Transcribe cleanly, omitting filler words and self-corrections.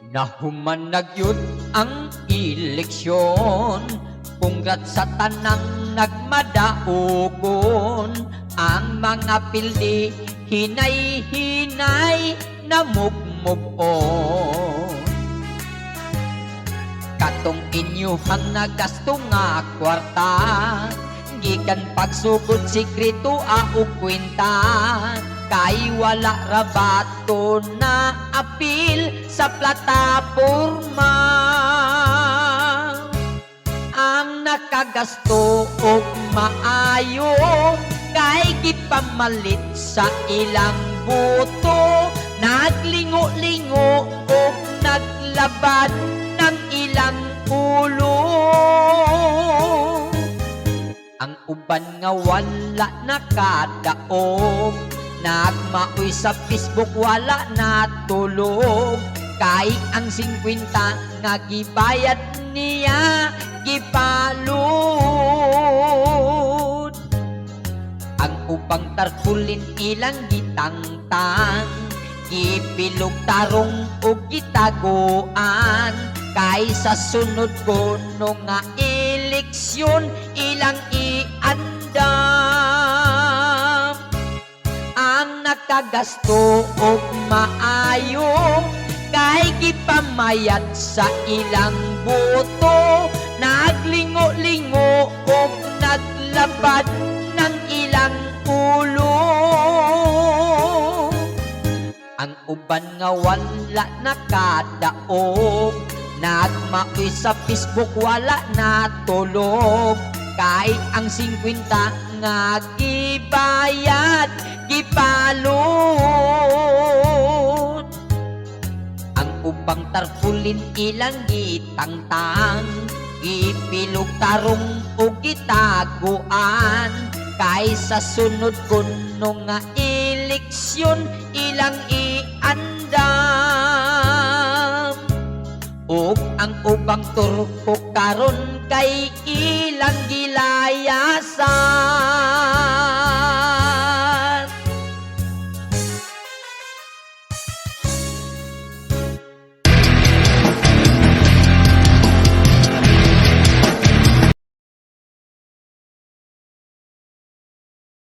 Nahuman nagyud ang eleksyon, Congrats sa tanang nagmadaugon. Ang mga pildi hinay-hinay na move-on. Katong inyuhang nagasto nga kwarta, gikan pagsugod sikreto o kwenta, kay wala rabato na apil sa plataporma. Ang nakagasto og maayo kay gipamalit sa ilang boto, naglingo-lingo og naglabad ng ilang ulo. Ang uban nga wala nakadaog, nagmaoy sa Facebook wala natulog, kay ang 50 nga gibayad niya gipalud. Ang ubang tarpulin ilang gitangtang, gipilog tarong o gitaguan, kay sa sunod kuno nga eleksyon ilang iandam. Ang nakagasto og maayo kay gipamayad sa ilang boto, naglingo-lingo og naglabad ng ilang ulo. Ang uban nga wala nakadaog, nagmaoy sa Facebook wala natulog, kay ang 50 nga gibayad gipalud. Ang ubang tarpulin ilang gitangtang, gipilog tarong o gitaguan, kay sa sunod kuno nga eleksyon ilang iandam. Ug ang ubang turko karon kay ilang gilayasan.